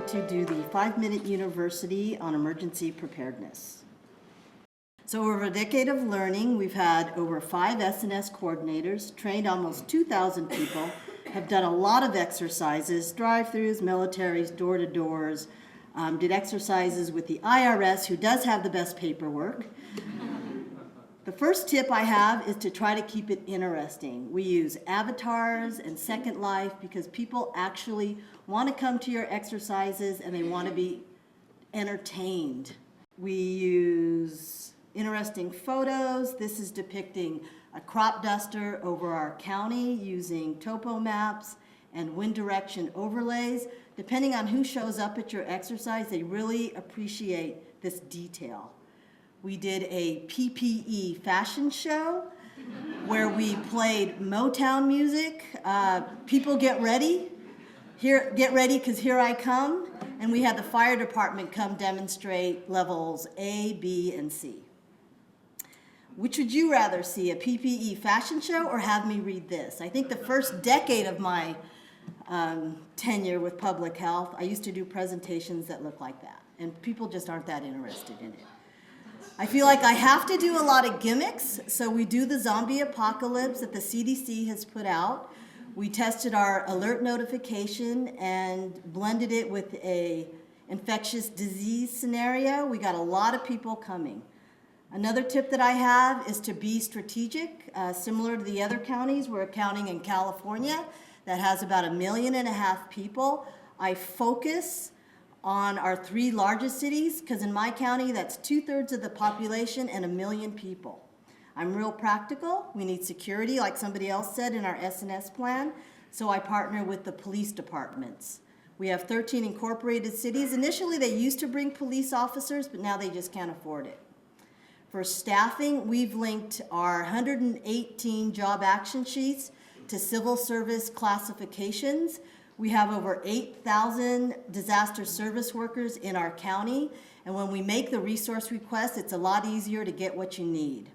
to do the 5-minute university on emergency preparedness. So over a decade of learning, we've had over 5 SNS coordinators, trained almost 2,000 people, have done a lot of exercises, drive-throughs, militaries, door-to-doors, did exercises with the IRS, who does have the best paperwork. The first tip I have is to try to keep it interesting. We use avatars and Second Life because people actually want to come to your exercises and they want to be entertained. We use interesting photos. This is depicting a crop duster over our county using topo maps and wind direction overlays. Depending on who shows up at your exercise, they really appreciate this detail. We did a PPE fashion show where we played Motown music. People get ready. Get ready because here I come. And we had the fire department come demonstrate levels A, B, and C. Which would you rather see, a PPE fashion show or have me read this? I think the first decade of my tenure with public health, I used to do presentations that look like that. And people just aren't that interested in it. I feel like I have to do a lot of gimmicks, so we do the zombie apocalypse that the CDC has put out. We tested our alert notification and blended it with a infectious disease scenario. We got a lot of people coming. Another tip that I have is to be strategic. Similar to the other counties, we're counting in California that has about 1.5 million people. I focus on our 3 largest cities, because in my county, that's 2/3 of the population and 1 million people. I'm real practical. We need security, like somebody else said in our SNS plan, so I partner with the police departments. We have 13 incorporated cities. Initially, they used to bring police officers, but now they just can't afford it. For staffing, we've linked our 118 job action sheets to civil service classifications. We have over 8,000 disaster service workers in our county, and when we make the resource request, it's a lot easier to get what you need.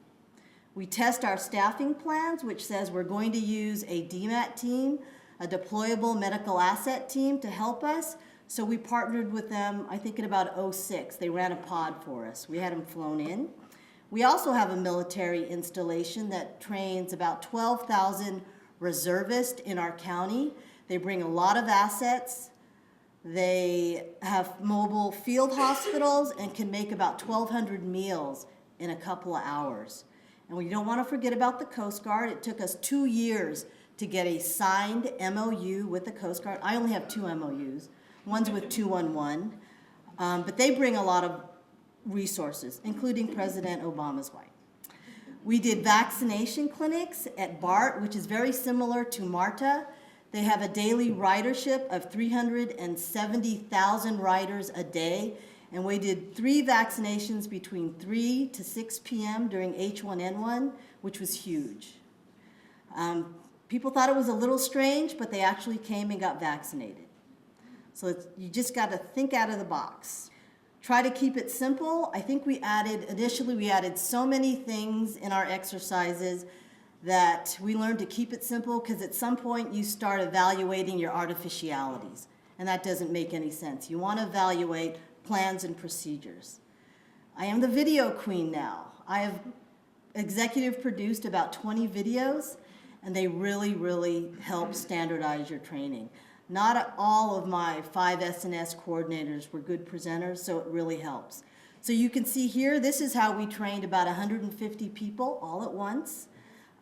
We test our staffing plans, which says we're going to use a DMAT team, a deployable medical asset team, to help us. So we partnered with them, I think in about 2006. They ran a pod for us. We had them flown in. We also have a military installation that trains about 12,000 reservists in our county. They bring a lot of assets. They have mobile field hospitals and can make about 1,200 meals in a couple of hours. And we don't want to forget about the Coast Guard. It took us 2 years to get a signed MOU with the Coast Guard. I only have 2 MOUs. One's with 211. But they bring a lot of resources, including President Obama's wife. We did vaccination clinics at BART, which is very similar to MARTA. They have a daily ridership of 370,000 riders a day, and we did 3 vaccinations between 3 to 6 p.m. during H1N1, which was huge. People thought it was a little strange, but they actually came and got vaccinated. So you just got to think out of the box. Try to keep it simple. I think initially we added so many things in our exercises that we learned to keep it simple, because at some point you start evaluating your artificialities, and that doesn't make any sense. You want to evaluate plans and procedures. I am the video queen now. I have executive produced about 20 videos, and they really, really help standardize your training. Not all of my 5 SNS coordinators were good presenters, so it really helps. So you can see here, this is how we trained about 150 people all at once.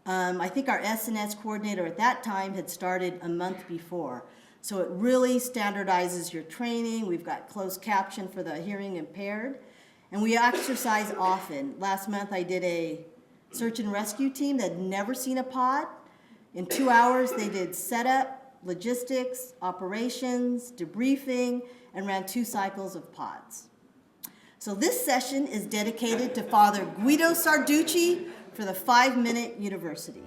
I think our SNS coordinator at that time had started a month before. So it really standardizes your training. We've got closed caption for the hearing impaired. And we exercise often. Last month I did a search and rescue team that had never seen a pod. In 2 hours they did setup, logistics, operations, debriefing, and ran 2 cycles of pods. So this session is dedicated to Father Guido Sarducci for the 5-minute university.